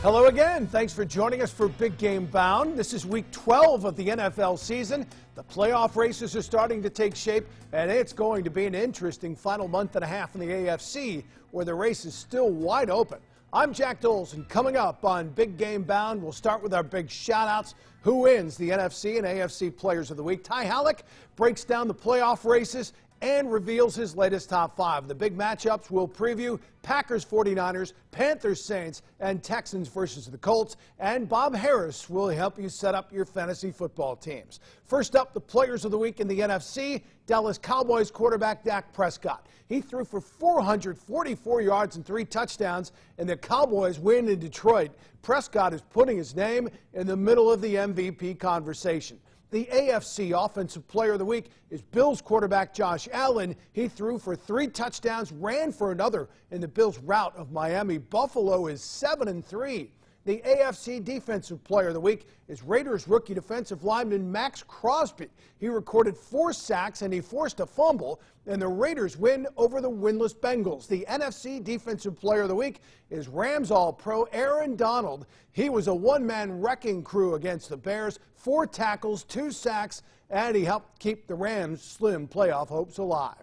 Hello again. Thanks for joining us for Big Game Bound. This is week 12 of the NFL season. The playoff races are starting to take shape, and it's going to be an interesting final month and a half in the AFC, where the race is still wide open. I'm Jack Doles, and coming up on Big Game Bound, we'll start with our big shout-outs. Who wins the NFC and AFC Players of the Week? Halleck breaks down the playoff races and reveals his latest top five. The big matchups we'll preview: Packers 49ers, Panthers Saints, and Texans versus the Colts. And Bob Harris will help you set up your fantasy football teams. First up, the Players of the Week in the NFC, Dallas Cowboys quarterback Dak Prescott. He threw for 444 yards and 3 touchdowns, and the Cowboys win in Detroit. Prescott is putting his name in the middle of the MVP conversation. The AFC Offensive Player of the Week is Bills quarterback Josh Allen. He threw for 3 touchdowns, ran for another in the Bills' rout of Miami. Buffalo is 7-3. The AFC Defensive Player of the Week is Raiders rookie defensive lineman Max Crosby. He recorded 4 sacks and he forced a fumble, and the Raiders win over the winless Bengals. The NFC Defensive Player of the Week is Rams All-Pro Aaron Donald. He was a one-man wrecking crew against the Bears, 4 tackles, 2 sacks, and he helped keep the Rams' slim playoff hopes alive.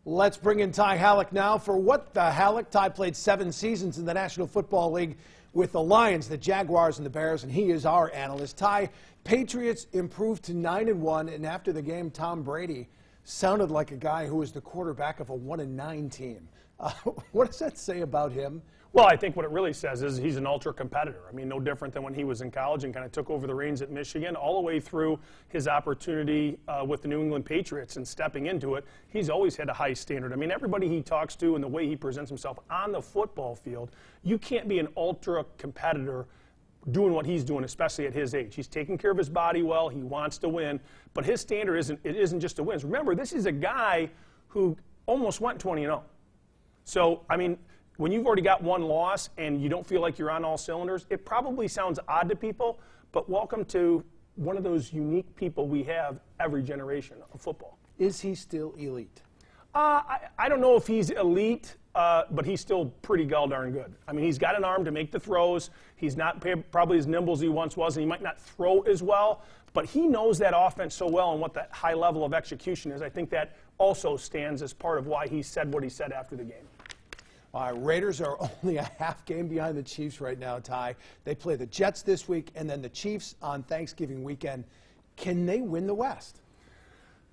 Let's bring in Ty Halleck now for What the Halleck. Ty played 7 seasons in the National Football League with the Lions, the Jaguars, and the Bears, and he is our analyst. Ty, Patriots improved to 9-1, and after the game, Tom Brady sounded like a guy who was the quarterback of a 1-9 team. What does that say about him? Well, I think what it really says is he's an ultra competitor. I mean, no different than when he was in college and kind of took over the reins at Michigan, all the way through his opportunity with the New England Patriots and stepping into it. He's always had a high standard. I mean, everybody he talks to and the way he presents himself on the football field, you can't be an ultra competitor doing what he's doing, especially at his age. He's taking care of his body well. He wants to win, but his standard isn't just to win. Remember, this is a guy who almost went 20-0. So, I mean, when you've already got 1 loss and you don't feel like you're on all cylinders, it probably sounds odd to people, but welcome to one of those unique people we have every generation of football. Is he still elite? I don't know if he's elite, but he's still pretty darn good. I mean, he's got an arm to make the throws. He's not probably as nimble as he once was, and he might not throw as well, but he knows that offense so well and what that high level of execution is. I think that also stands as part of why he said what he said after the game. Raiders are only a half game behind the Chiefs right now, Ty. They play the Jets this week and then the Chiefs on Thanksgiving weekend. Can they win the West?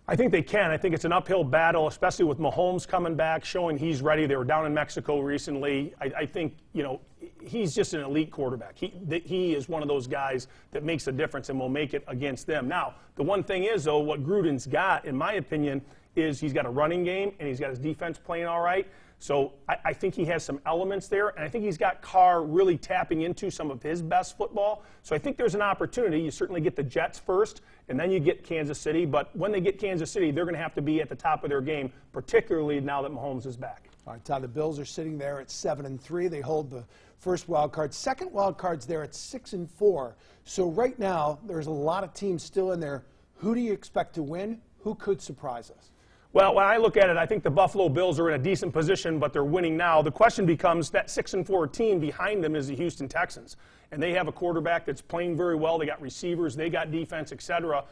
I think they can. I think it's an uphill battle, especially with Mahomes coming back, showing he's ready. They were down in Mexico recently. I think, you know, he's just an elite quarterback. He is one of those guys that makes a difference and will make it against them. Now, the one thing is, though, what Gruden's got, in my opinion, is he's got a running game and he's got his defense playing all right. So I think he has some elements there, and I think he's got Carr really tapping into some of his best football. So I think there's an opportunity. You certainly get the Jets first, and then you get Kansas City. But when they get Kansas City, they're going to have to be at the top of their game, particularly now that Mahomes is back. All right, Todd, the Bills are sitting there at 7-3. They hold the first wild card. Second wild card's there at 6-4. So right now, there's a lot of teams still in there. Who do you expect to win? Who could surprise us? Well, when I look at it, I think the Buffalo Bills are in a decent position, but they're winning now. The question becomes that 6-4 team behind them is the Houston Texans, and they have a quarterback that's playing very well. They got receivers, they got defense, etc.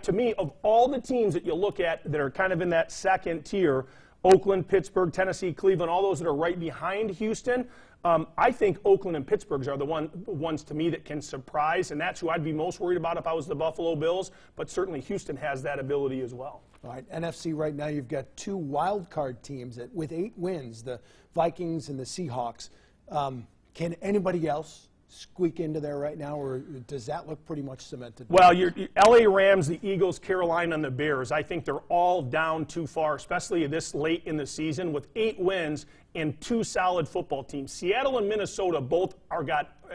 To me, of all the teams that you look at that are kind of in that second tier, Oakland, Pittsburgh, Tennessee, Cleveland, all those that are right behind Houston, I think Oakland and Pittsburgh are the ones to me that can surprise, and that's who I'd be most worried about if I was the Buffalo Bills, but certainly Houston has that ability as well. All right, NFC right now, you've got 2 wild card teams with 8 wins, the Vikings and the Seahawks. Can anybody else squeak into there right now, or does that look pretty much cemented? Well, your LA Rams, the Eagles, Carolina, and the Bears, I think they're all down too far, especially this late in the season with 8 wins and 2 solid football teams. Seattle and Minnesota both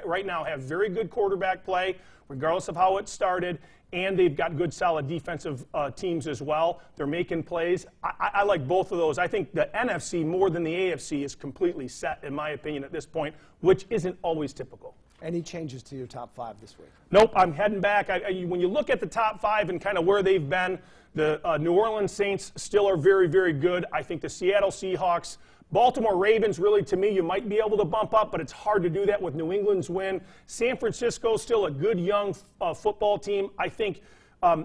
right now have very good quarterback play, regardless of how it started, and they've got good, solid defensive teams as well. They're making plays. I like both of those. I think the NFC more than the AFC is completely set, in my opinion, at this point, which isn't always typical. Any changes to your top 5 this week? Nope, I'm heading back. When you look at the top 5 and kind of where they've been, The New Orleans Saints still are very, very good. I think the Seattle Seahawks, Baltimore Ravens, really, to me, you might be able to bump up, but it's hard to do that with New England's win. San Francisco, still a good young football team. I think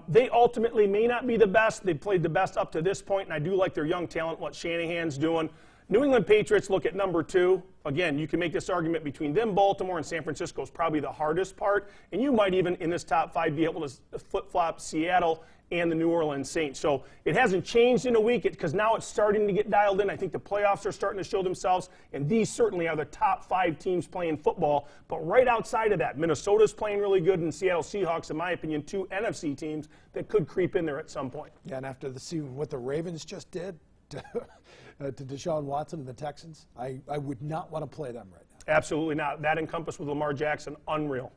they ultimately may not be the best. They've played the best up to this point, and I do like their young talent, what Shanahan's doing. New England Patriots look at number 2. Again, you can make this argument between them, Baltimore, and San Francisco is probably the hardest part. And you might even, in this top 5, be able to flip-flop Seattle and the New Orleans Saints. So it hasn't changed in a week because now it's starting to get dialed in. I think the playoffs are starting to show themselves, and these certainly are the top 5 teams playing football. But right outside of that, Minnesota's playing really good, and Seattle Seahawks, in my opinion, 2 NFC teams that could creep in there at some point. Yeah, and after what the Ravens just did to Deshaun Watson and the Texans, I would not want to play them right now. Absolutely not. That encompassed with Lamar Jackson, unreal.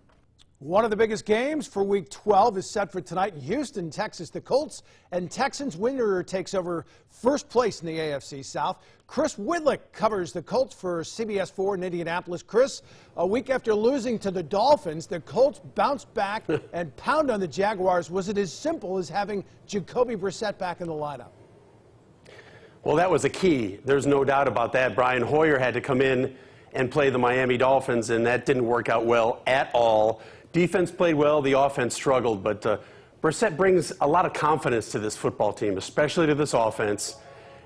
One of the biggest games for Week 12 is set for tonight in Houston, Texas. The Colts and Texans winner takes over first place in the AFC South. Chris Whitlock covers the Colts for CBS 4 in Indianapolis. Chris, a week after losing to the Dolphins, the Colts bounced back and pound on the Jaguars. Was it as simple as having Jacoby Brissett back in the lineup? Well, that was a key. There's no doubt about that. Brian Hoyer had to come in and play the Miami Dolphins, and that didn't work out well at all. Defense played well, the offense struggled, but Brissett brings a lot of confidence to this football team, especially to this offense.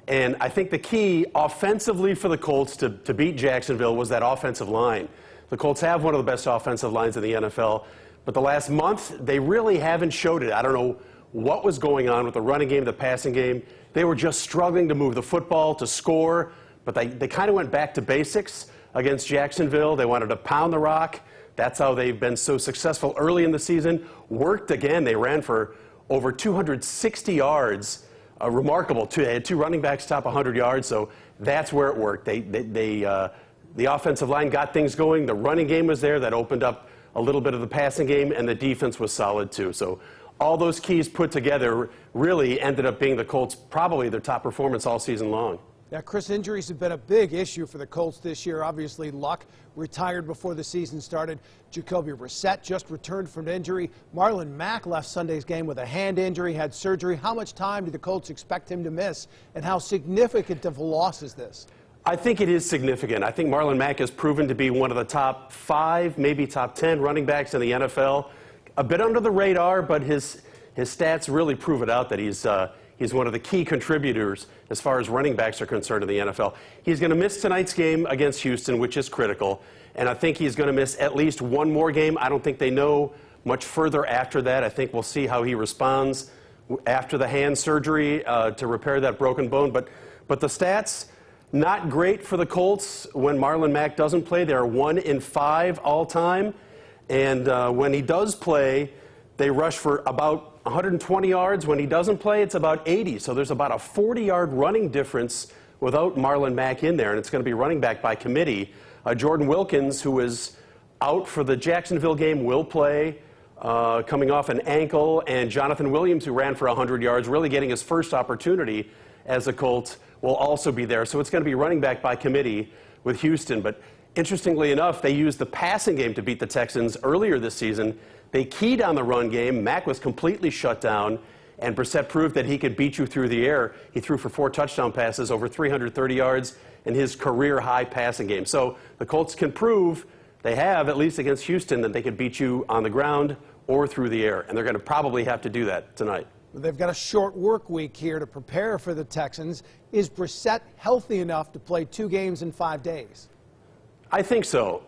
And I think the key offensively for the Colts to beat Jacksonville was that offensive line. The Colts have one of the best offensive lines in the NFL, but the last month, they really haven't showed it. I don't know what was going on with the running game, the passing game. They were just struggling to move the football, to score, but they kind of went back to basics against Jacksonville. They wanted to pound the rock. That's how they've been so successful early in the season. Worked again. They ran for over 260 yards. Remarkable. They had 2 running backs top 100 yards, so that's where it worked. The offensive line got things going. The running game was there. That opened up a little bit of the passing game, and the defense was solid too. So all those keys put together really ended up being the Colts probably their top performance all season long. Yeah, Chris, injuries have been a big issue for the Colts this year. Obviously, Luck retired before the season started. Jacoby Brissett just returned from injury. Marlon Mack left Sunday's game with a hand injury, had surgery. How much time do the Colts expect him to miss, and how significant of a loss is this? I think it is significant. I think Marlon Mack has proven to be one of the top 5, maybe top 10 running backs in the NFL. A bit under the radar, but his stats really prove it out that he's one of the key contributors as far as running backs are concerned in the NFL. He's going to miss tonight's game against Houston, which is critical, and I think he's going to miss at least one more game. I don't think they know much further after that. I think we'll see how he responds after the hand surgery to repair that broken bone. But the stats, not great for the Colts when Marlon Mack doesn't play. They're 1 in 5 all time, and when he does play, they rush for about 120 yards. When he doesn't play, it's about 80. So there's about a 40-yard running difference without Marlon Mack in there, and it's going to be running back by committee. Jordan Wilkins, who is out for the Jacksonville game, will play, coming off an ankle, and Jonathan Williams, who ran for 100 yards, really getting his first opportunity as a Colt, will also be there. So it's going to be running back by committee with Houston. But interestingly enough, they used the passing game to beat the Texans earlier this season. They keyed on the run game. Mack was completely shut down, and Brissett proved that he could beat you through the air. He threw for 4 touchdown passes, over 330 yards in his career-high passing game. So the Colts can prove, they have, at least against Houston, that they could beat you on the ground or through the air, and they're going to probably have to do that tonight. They've got a short work week here to prepare for the Texans. Is Brissett healthy enough to play 2 games in 5 days? I think so.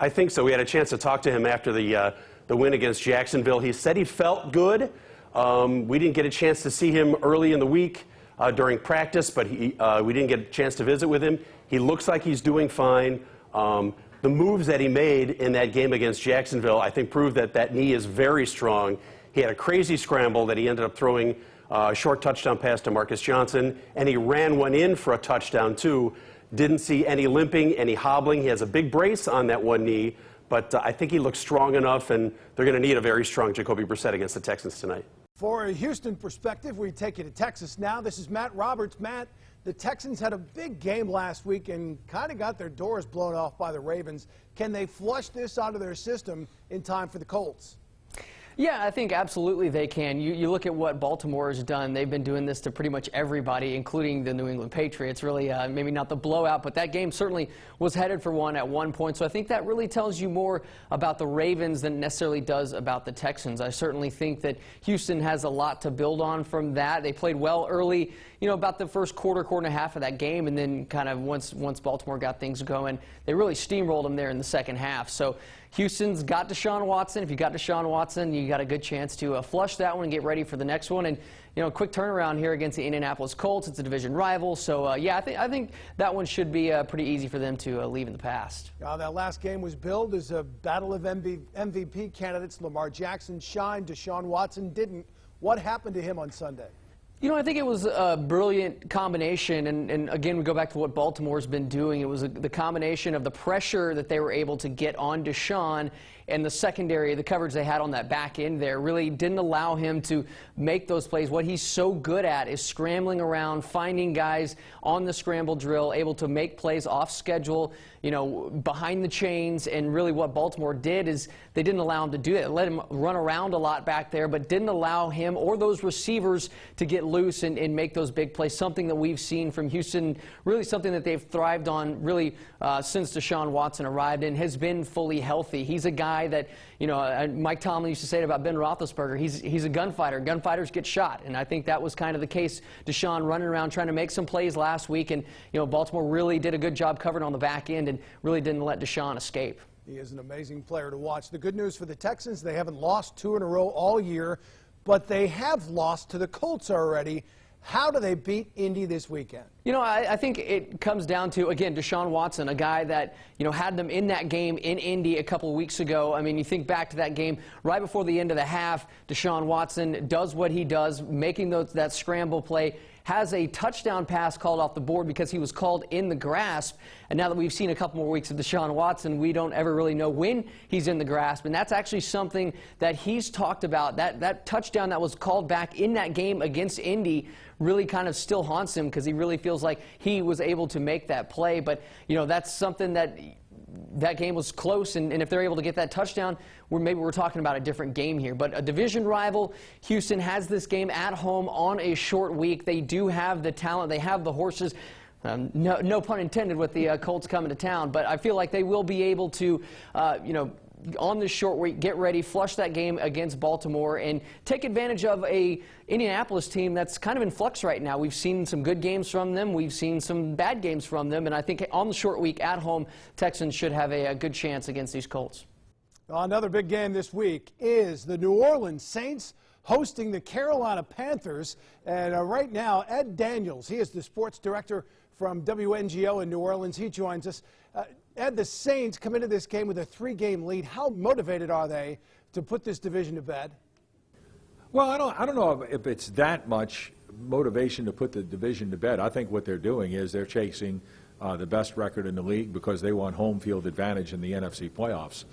We had a chance to talk to him after the win against Jacksonville. He said he felt good. We didn't get a chance to see him early in the week during practice, but we didn't get a chance to visit with him. He looks like he's doing fine. The moves that he made in that game against Jacksonville, I think, proved that that knee is very strong. He had a crazy scramble that he ended up throwing a short touchdown pass to Marcus Johnson, and he ran one in for a touchdown, too. Didn't see any limping, any hobbling. He has a big brace on that one knee, but I think he looks strong enough, and they're going to need a very strong Jacoby Brissett against the Texans tonight. For a Houston perspective, we take you to Texas now. This is Matt Roberts. Matt, the Texans had a big game last week and kind of got their doors blown off by the Ravens. Can they flush this out of their system in time for the Colts? Yeah, I think absolutely they can. You look at what Baltimore has done. They've been doing this to pretty much everybody, including the New England Patriots. Really, maybe not the blowout, but that game certainly was headed for one at one point. So I think that really tells you more about the Ravens than it necessarily does about the Texans. I certainly think that Houston has a lot to build on from that. They played well early, about the first quarter and a half of that game, and then kind of once Baltimore got things going, they really steamrolled them there in the second half. So Houston's got Deshaun Watson. If you got Deshaun Watson, you got a good chance to flush that one and get ready for the next one. And quick turnaround here against the Indianapolis Colts. It's a division rival, so yeah, I think that one should be pretty easy for them to leave in the past. That last game was billed as a battle of MVP candidates. Lamar Jackson shined, Deshaun Watson didn't. What happened to him on Sunday? I think it was a brilliant combination, and again, we go back to what Baltimore's been doing. It was the combination of the pressure that they were able to get on Deshaun and the secondary, the coverage they had on that back end there really didn't allow him to make those plays. What he's so good at is scrambling around, finding guys on the scramble drill, able to make plays off schedule, behind the chains. And really what Baltimore did is they didn't allow him to do it. They let him run around a lot back there, but didn't allow him or those receivers to get loose and make those big plays, something that we've seen from Houston, really something that they've thrived on really since Deshaun Watson arrived and has been fully healthy. He's a guy that, Mike Tomlin used to say it about Ben Roethlisberger. He's a gunfighter. Gunfighters get shot, and I think that was kind of the case. Deshaun running around trying to make some plays last week, and Baltimore really did a good job covering on the back end and really didn't let Deshaun escape. He is an amazing player to watch. The good news for the Texans, they haven't lost 2 in a row all year, but they have lost to the Colts already. How do they beat Indy this weekend? I think it comes down to, again, Deshaun Watson, a guy that, had them in that game in Indy a couple of weeks ago. I mean, you think back to that game right before the end of the half, Deshaun Watson does what he does, making that scramble play, has a touchdown pass called off the board because he was called in the grasp. And now that we've seen a couple more weeks of Deshaun Watson, we don't ever really know when he's in the grasp. And that's actually something that he's talked about. That touchdown that was called back in that game against Indy really kind of still haunts him because he really feels like he was able to make that play. But, that's something that game was close, and if they're able to get that touchdown, maybe we're talking about a different game here. But a division rival, Houston has this game at home on a short week. They do have the talent. They have the horses. No pun intended with the Colts coming to town, but I feel like they will be able to, on this short week, get ready, flush that game against Baltimore, and take advantage of a Indianapolis team that's kind of in flux right now. We've seen some good games from them. We've seen some bad games from them, and I think on the short week at home, Texans should have a good chance against these Colts. Another big game this week is the New Orleans Saints hosting the Carolina Panthers. And right now, Ed Daniels, he is the sports director from WNGO in New Orleans. He joins us. Ed, the Saints come into this game with a 3-game lead. How motivated are they to put this division to bed? Well, I don't know if it's that much motivation to put the division to bed. I think what they're doing is they're chasing the best record in the league because they want home field advantage in the NFC playoffs.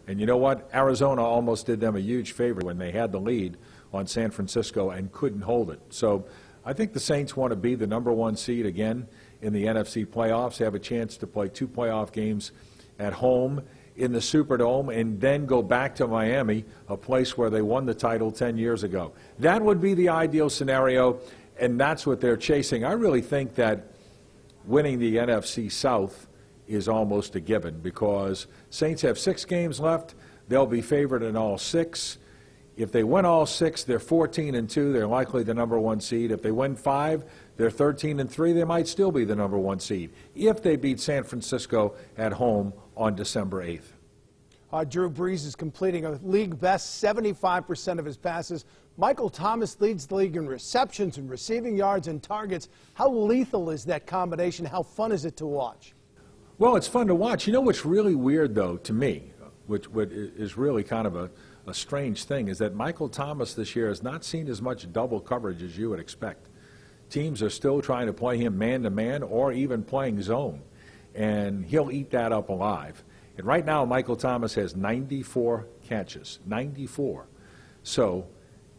And you know what? Arizona almost did them a huge favor when they had the lead on San Francisco and couldn't hold it. So I think the Saints want to be the #1 seed again in the NFC playoffs, have a chance to play 2 playoff games at home in the Superdome, and then go back to Miami, a place where they won the title 10 years ago. That would be the ideal scenario, and that's what they're chasing. I really think that winning the NFC South is almost a given because Saints have 6 games left. They'll be favored in all 6. If they win all 6, they're 14-2. They're likely the #1 seed. If they win 5, they're 13-3. They might still be the #1 seed if they beat San Francisco at home on December 8th. Drew Brees is completing a league best 75% of his passes. Michael Thomas leads the league in receptions and receiving yards and targets. How lethal is that combination? How fun is it to watch? Well, it's fun to watch. You know what's really weird, though, to me, which is really kind of a strange thing, is that Michael Thomas this year has not seen as much double coverage as you would expect. Teams are still trying to play him man-to-man or even playing zone, and he'll eat that up alive. And right now, Michael Thomas has 94 catches, 94. So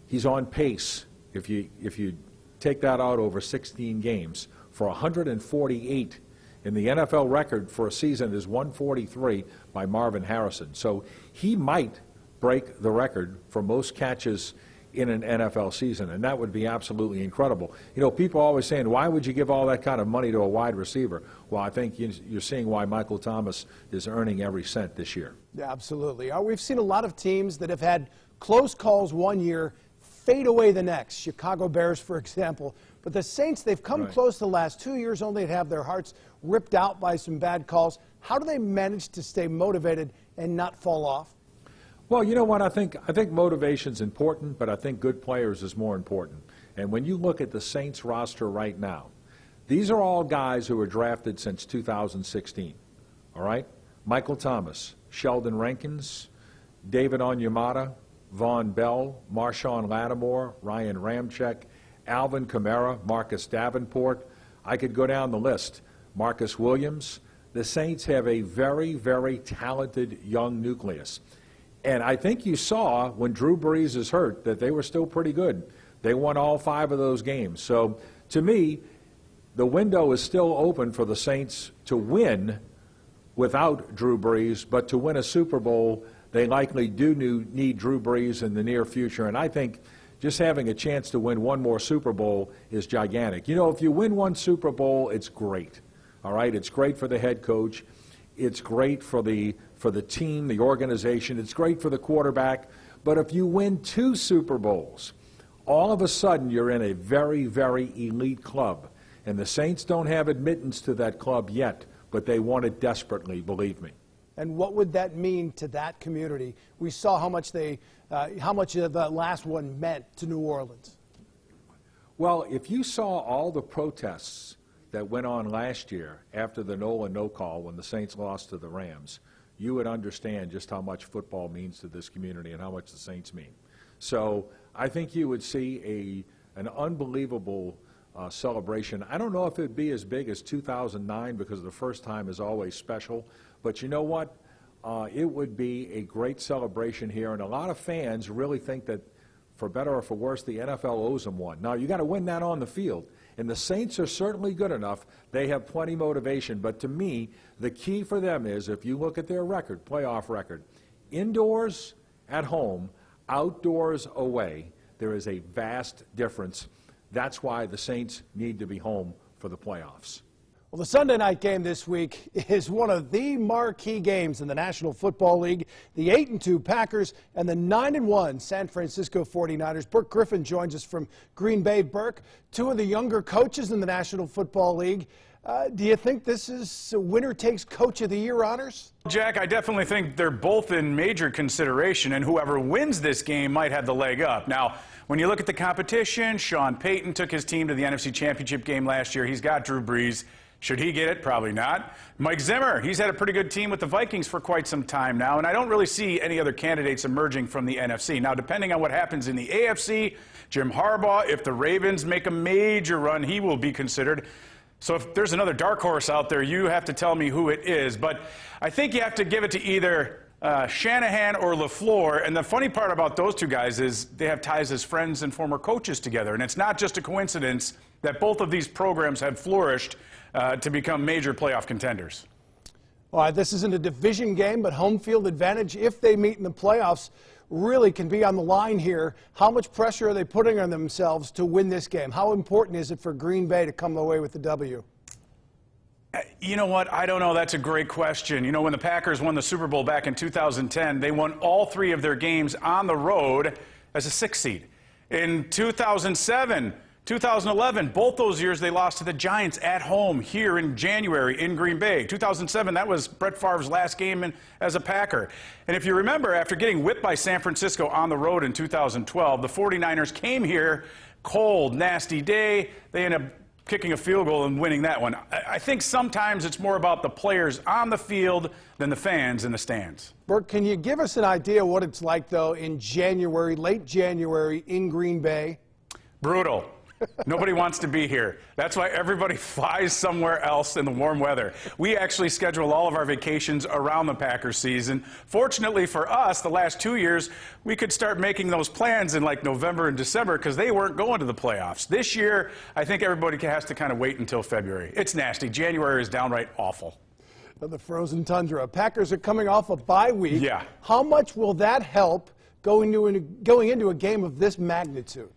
he's on pace, if you take that out over 16 games, for 148. And the NFL record for a season is 143 by Marvin Harrison. So he might break the record for most catches in an NFL season, and that would be absolutely incredible. You know, people are always saying, why would you give all that kind of money to a wide receiver? Well, I think you're seeing why Michael Thomas is earning every cent this year. Yeah, absolutely. We've seen a lot of teams that have had close calls one year fade away the next. Chicago Bears, for example. But the Saints, they've come close the last 2 years only to have their hearts ripped out by some bad calls. How do they manage to stay motivated and not fall off? Well, you know what, I think motivation's important, but I think good players is more important. And when you look at the Saints roster right now, these are all guys who were drafted since 2016, all right? Michael Thomas, Sheldon Rankins, David Onyemata, Von Bell, Marshawn Lattimore, Ryan Ramczyk, Alvin Kamara, Marcus Davenport. I could go down the list. Marcus Williams. The Saints have a very, very talented young nucleus. And I think you saw when Drew Brees is hurt that they were still pretty good. They won all 5 of those games. So to me, the window is still open for the Saints to win without Drew Brees, but to win a Super Bowl, they likely do need Drew Brees in the near future. And I think just having a chance to win one more Super Bowl is gigantic. You know, if you win one Super Bowl, it's great. All right? It's great for the head coach. It's great for the team, the organization. It's great for the quarterback. But if you win 2 Super Bowls, all of a sudden you're in a very, very elite club. And the Saints don't have admittance to that club yet, but they want it desperately, believe me. And what would that mean to that community? We saw how much the last one meant to New Orleans. Well, if you saw all the protests that went on last year after the Nolan no call when the Saints lost to the Rams, you would understand just how much football means to this community and how much the Saints mean. So I think you would see an unbelievable celebration. I don't know if it would be as big as 2009 because the first time is always special, but you know what? It would be a great celebration here, and a lot of fans really think that, for better or for worse, the NFL owes them one. Now, you got to win that on the field. And the Saints are certainly good enough. They have plenty of motivation. But to me, the key for them is, if you look at their record, playoff record, indoors at home, outdoors away, there is a vast difference. That's why the Saints need to be home for the playoffs. Well, the Sunday night game this week is one of the marquee games in the National Football League. The 8-2 Packers and the 9-1 San Francisco 49ers. Brooke Griffin joins us from Green Bay. Burke, 2 of the younger coaches in the National Football League. Do you think this is winner takes Coach of the Year honors? Jack, I definitely think they're both in major consideration, and whoever wins this game might have the leg up. Now, when you look at the competition, Sean Payton took his team to the NFC Championship game last year. He's got Drew Brees. Should he get it? Probably not. Mike Zimmer, he's had a pretty good team with the Vikings for quite some time now, and I don't really see any other candidates emerging from the NFC. Now, depending on what happens in the AFC, Jim Harbaugh, if the Ravens make a major run, he will be considered. So if there's another dark horse out there, you have to tell me who it is. But I think you have to give it to either Shanahan or LaFleur. And the funny part about those 2 guys is they have ties as friends and former coaches together. And it's not just a coincidence that both of these programs have flourished to become major playoff contenders. All right, this isn't a division game, but home field advantage, if they meet in the playoffs, really can be on the line here. How much pressure are they putting on themselves to win this game? How important is it for Green Bay to come away with the W? You know what? I don't know. That's a great question. You know, when the Packers won the Super Bowl back in 2010, they won all 3 of their games on the road as a 6th seed. In 2007, 2011, both those years they lost to the Giants at home here in January in Green Bay. 2007, that was Brett Favre's last game as a Packer. And if you remember, after getting whipped by San Francisco on the road in 2012, the 49ers came here, cold, nasty day. They ended up kicking a field goal and winning that one. I think sometimes it's more about the players on the field than the fans in the stands. Burke, can you give us an idea what it's like, though, in January, late January in Green Bay? Brutal. Nobody wants to be here. That's why everybody flies somewhere else in the warm weather. We actually schedule all of our vacations around the Packers season. Fortunately for us, the last 2 years, we could start making those plans in like November and December because they weren't going to the playoffs. This year, I think everybody has to kind of wait until February. It's nasty. January is downright awful. The frozen tundra. Packers are coming off a bye week. Yeah. How much will that help going into a game of this magnitude?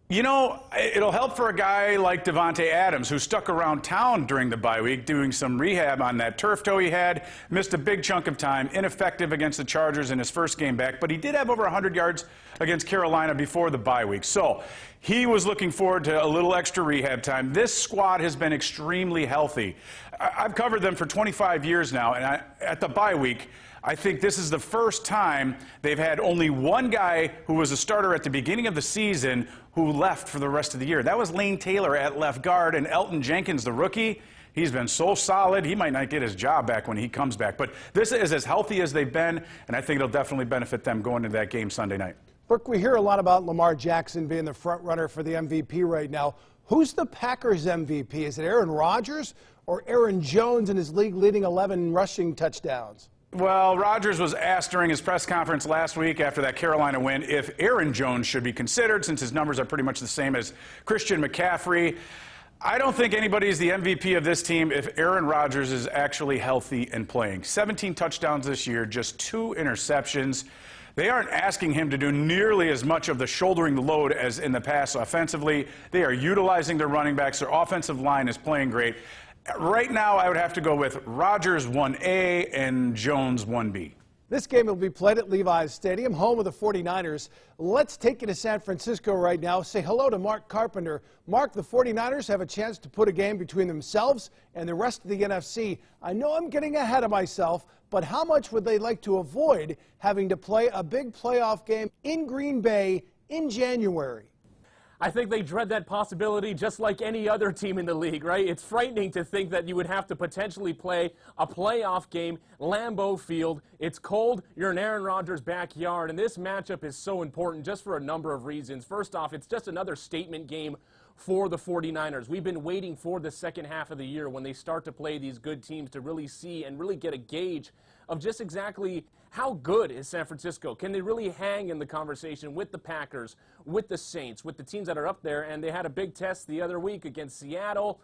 You know, it'll help for a guy like Davante Adams, who stuck around town during the bye week doing some rehab on that turf toe he had, missed a big chunk of time, ineffective against the Chargers in his first game back, but he did have over 100 yards against Carolina before the bye week. So he was looking forward to a little extra rehab time. This squad has been extremely healthy. I've covered them for 25 years now, and at the bye week, I think this is the first time they've had only one guy who was a starter at the beginning of the season who left for the rest of the year. That was Lane Taylor at left guard, and Elton Jenkins, the rookie, he's been so solid, he might not get his job back when he comes back. But this is as healthy as they've been, and I think it'll definitely benefit them going into that game Sunday night. Brooke, we hear a lot about Lamar Jackson being the front runner for the MVP right now. Who's the Packers MVP? Is it Aaron Rodgers or Aaron Jones in his league-leading 11 rushing touchdowns? Well, Rodgers was asked during his press conference last week after that Carolina win if Aaron Jones should be considered, since his numbers are pretty much the same as Christian McCaffrey. I don't think anybody's the MVP of this team if Aaron Rodgers is actually healthy and playing. 17 touchdowns this year, just 2 interceptions. They aren't asking him to do nearly as much of the shouldering the load as in the past offensively. They are utilizing their running backs. Their offensive line is playing great. Right now, I would have to go with Rodgers 1A and Jones 1B. This game will be played at Levi's Stadium, home of the 49ers. Let's take you to San Francisco right now. Say hello to Mark Carpenter. Mark, the 49ers have a chance to put a game between themselves and the rest of the NFC. I know I'm getting ahead of myself, but how much would they like to avoid having to play a big playoff game in Green Bay in January? I think they dread that possibility just like any other team in the league, right? It's frightening to think that you would have to potentially play a playoff game, Lambeau Field. It's cold, you're in Aaron Rodgers' backyard, and this matchup is so important just for a number of reasons. First off, it's just another statement game for the 49ers. We've been waiting for the second half of the year when they start to play these good teams to really see and really get a gauge of just exactly how good is San Francisco. Can they really hang in the conversation with the Packers, with the Saints, with the teams that are up there? And they had a big test the other week against Seattle.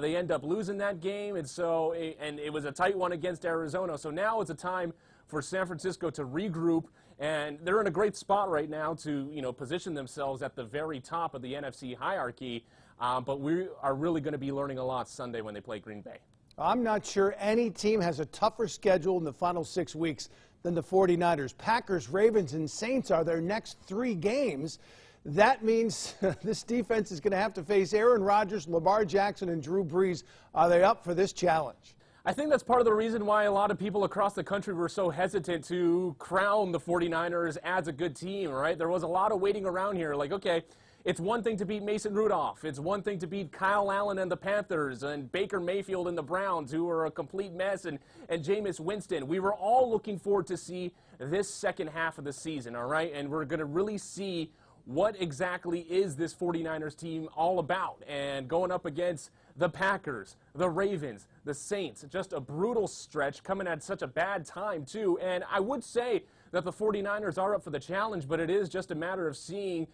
They end up losing that game, and it was a tight one against Arizona. So now it's a time for San Francisco to regroup, and they're in a great spot right now to position themselves at the very top of the NFC hierarchy. But we are really going to be learning a lot Sunday when they play Green Bay. I'm not sure any team has a tougher schedule in the final 6 weeks than the 49ers. Packers, Ravens, and Saints are their next 3 games. That means this defense is going to have to face Aaron Rodgers, Lamar Jackson, and Drew Brees. Are they up for this challenge? I think that's part of the reason why a lot of people across the country were so hesitant to crown the 49ers as a good team, right? There was a lot of waiting around here, like, okay, it's one thing to beat Mason Rudolph. It's one thing to beat Kyle Allen and the Panthers and Baker Mayfield and the Browns, who are a complete mess, and Jameis Winston. We were all looking forward to see this second half of the season, all right? And we're going to really see what exactly is this 49ers team all about. And going up against the Packers, the Ravens, the Saints, just a brutal stretch coming at such a bad time, too. And I would say that the 49ers are up for the challenge, but it is just a matter of seeing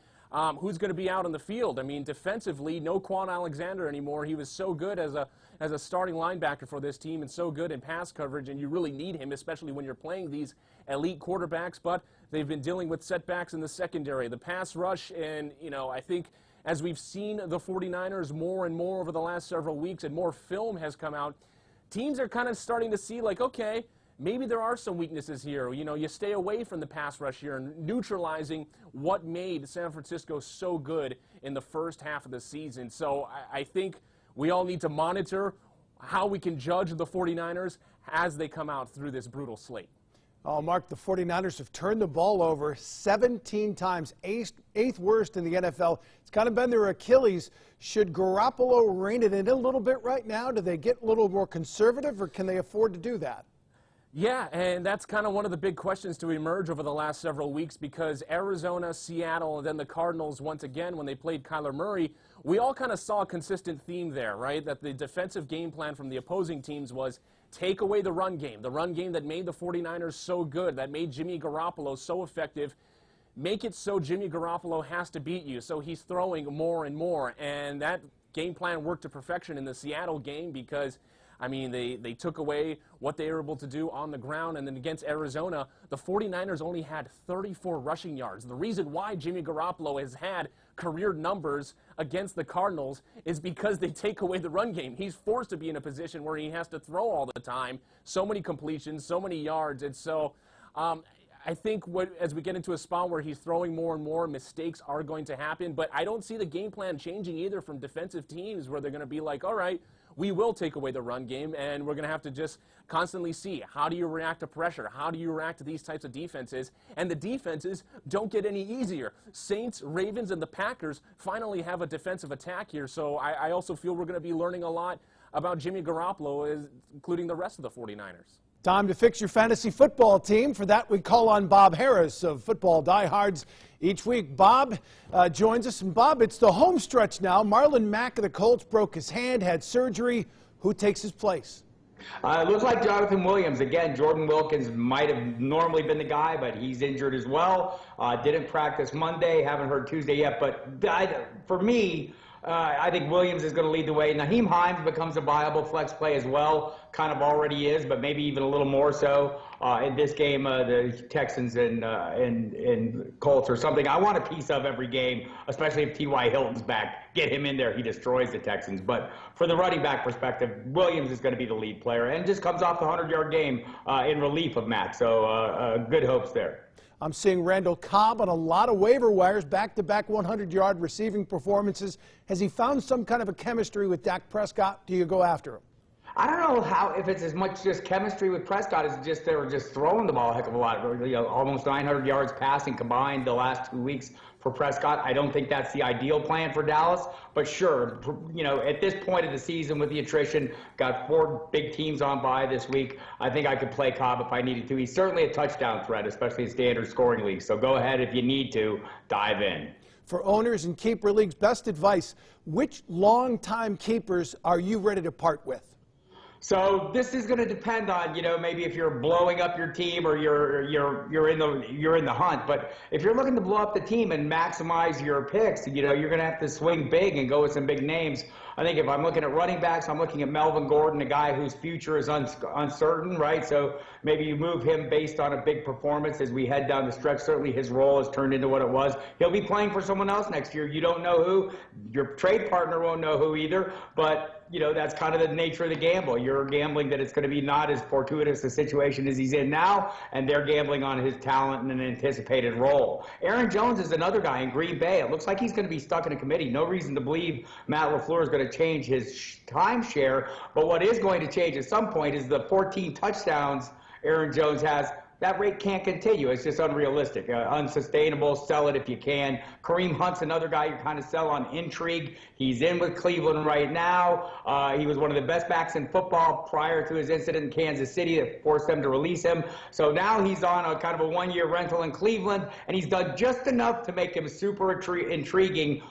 who's going to be out on the field. I mean, defensively, no Quan Alexander anymore. He was so good as a starting linebacker for this team and so good in pass coverage, and you really need him, especially when you're playing these elite quarterbacks. But they've been dealing with setbacks in the secondary, the pass rush, and, I think as we've seen the 49ers more and more over the last several weeks and more film has come out, teams are kind of starting to see, like, okay, maybe there are some weaknesses here. You stay away from the pass rush here and neutralizing what made San Francisco so good in the first half of the season. So I think we all need to monitor how we can judge the 49ers as they come out through this brutal slate. Oh, Mark, the 49ers have turned the ball over 17 times, eighth worst in the NFL. It's kind of been their Achilles. Should Garoppolo rein it in a little bit right now? Do they get a little more conservative, or can they afford to do that? Yeah, and that's kind of one of the big questions to emerge over the last several weeks, because Arizona, Seattle, and then the Cardinals, once again, when they played Kyler Murray, we all kind of saw a consistent theme there, right? That the defensive game plan from the opposing teams was take away the run game that made the 49ers so good, that made Jimmy Garoppolo so effective. Make it so Jimmy Garoppolo has to beat you, so he's throwing more and more. And that game plan worked to perfection in the Seattle game, because I mean, they took away what they were able to do on the ground, and then against Arizona, the 49ers only had 34 rushing yards. The reason why Jimmy Garoppolo has had career numbers against the Cardinals is because they take away the run game. He's forced to be in a position where he has to throw all the time, so many completions, so many yards, and so I think as we get into a spot where he's throwing more and more, mistakes are going to happen. But I don't see the game plan changing either from defensive teams where they're going to be like, all right, we will take away the run game, and we're going to have to just constantly see how do you react to pressure, how do you react to these types of defenses, and the defenses don't get any easier. Saints, Ravens, and the Packers finally have a defensive attack here, so I also feel we're going to be learning a lot about Jimmy Garoppolo, including the rest of the 49ers. Time to fix your fantasy football team. For that, we call on Bob Harris of Football Diehards each week. Bob joins us. And Bob, it's the home stretch now. Marlon Mack of the Colts broke his hand, had surgery. Who takes his place? It looks like Jonathan Williams. Again, Jordan Wilkins might have normally been the guy, but he's injured as well. Didn't practice Monday, haven't heard Tuesday yet. But for me, I think Williams is going to lead the way. Nyheim Hines becomes a viable flex play as well, kind of already is, but maybe even a little more so in this game, the Texans and Colts or something. I want a piece of every game, especially if T.Y. Hilton's back. Get him in there. He destroys the Texans. But for the running back perspective, Williams is going to be the lead player and just comes off the 100-yard game in relief of Mack. So good hopes there. I'm seeing Randall Cobb on a lot of waiver wires, back-to-back 100-yard receiving performances. Has he found some kind of a chemistry with Dak Prescott? Do you go after him? I don't know if it's as much just chemistry with Prescott as just they were just throwing the ball a heck of a lot. Almost 900 yards passing combined the last 2 weeks for Prescott. I don't think that's the ideal plan for Dallas, but sure, at this point of the season with the attrition, got 4 big teams on bye this week. I think I could play Cobb if I needed to. He's certainly a touchdown threat, especially in standard scoring leagues. So go ahead if you need to, dive in. For owners in keeper leagues, best advice, which long-time keepers are you ready to part with? So this is going to depend on, maybe if you're blowing up your team or you're in the hunt. But if you're looking to blow up the team and maximize your picks, you're going to have to swing big and go with some big names. I think if I'm looking at running backs, I'm looking at Melvin Gordon, a guy whose future is uncertain, right? So maybe you move him based on a big performance as we head down the stretch. Certainly his role has turned into what it was. He'll be playing for someone else next year. You don't know who. Your trade partner won't know who either. But that's kind of the nature of the gamble. You're gambling that it's going to be not as fortuitous a situation as he's in now, and they're gambling on his talent and an anticipated role. Aaron Jones is another guy in Green Bay. It looks like he's going to be stuck in a committee. No reason to believe Matt LaFleur is going to change his timeshare, but what is going to change at some point is the 14 touchdowns Aaron Jones has. That rate can't continue. It's just unrealistic, unsustainable. Sell it if you can. Kareem Hunt's another guy you kind of sell on intrigue. He's in with Cleveland right now. He was one of the best backs in football prior to his incident in Kansas City that forced them to release him. So now he's on a kind of a one-year rental in Cleveland, and he's done just enough to make him super intriguing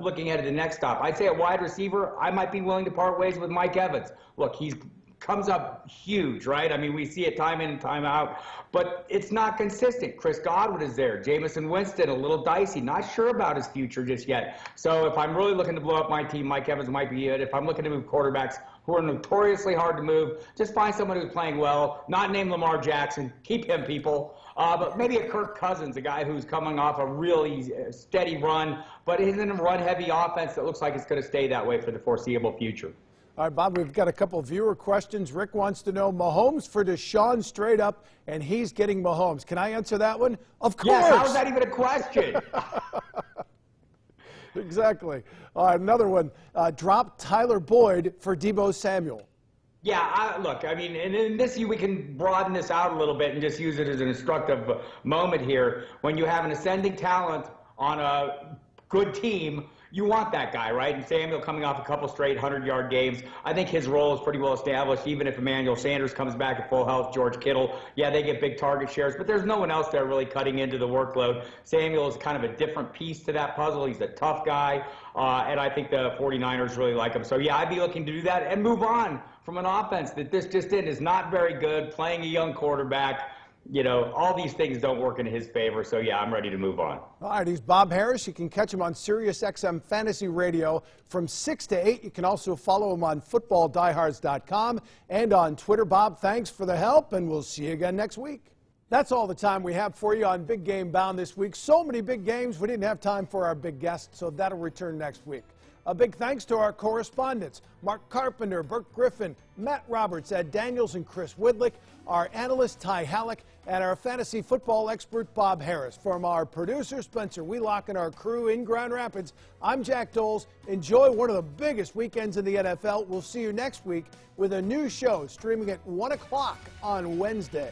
looking ahead to the next stop. I'd say at wide receiver, I might be willing to part ways with Mike Evans. Look, he's comes up huge, right? I mean, we see it time in and time out, but it's not consistent. Chris Godwin is there. Jamison Winston, a little dicey. Not sure about his future just yet. So if I'm really looking to blow up my team, Mike Evans might be it. If I'm looking to move quarterbacks who are notoriously hard to move, just find someone who's playing well, not named Lamar Jackson. Keep him, people. But maybe a Kirk Cousins, a guy who's coming off a really steady run, but he's in a run-heavy offense that looks like it's going to stay that way for the foreseeable future. All right, Bob, we've got a couple of viewer questions. Rick wants to know Mahomes for Deshaun straight up, and he's getting Mahomes. Can I answer that one? Of course. Yes, how is that even a question? Exactly. All right, another one. Drop Tyler Boyd for Deebo Samuel. Yeah, look, I mean, and in this, we can broaden this out a little bit and just use it as an instructive moment here. When you have an ascending talent on a good team, you want that guy, right? And Samuel coming off a couple straight 100-yard games. I think his role is pretty well established, even if Emmanuel Sanders comes back at full health, George Kittle. Yeah, they get big target shares, but there's no one else there really cutting into the workload. Samuel is kind of a different piece to that puzzle. He's a tough guy, and I think the 49ers really like him. So, yeah, I'd be looking to do that and move on from an offense that this just is not very good, playing a young quarterback. all these things don't work in his favor. So, yeah, I'm ready to move on. All right, he's Bob Harris. You can catch him on Sirius XM Fantasy Radio from 6 to 8. You can also follow him on footballdiehards.com and on Twitter. Bob, thanks for the help, and we'll see you again next week. That's all the time we have for you on Big Game Bound this week. So many big games, we didn't have time for our big guest, so that'll return next week. A big thanks to our correspondents, Mark Carpenter, Brooke Griffin, Matt Roberts, Ed Daniels, and Chris Whitlock, our analyst, Ty Halleck, and our fantasy football expert, Bob Harris. From our producer, Spencer Whitlock, and our crew in Grand Rapids, I'm Jack Doles. Enjoy one of the biggest weekends in the NFL. We'll see you next week with a new show streaming at 1 o'clock on Wednesday.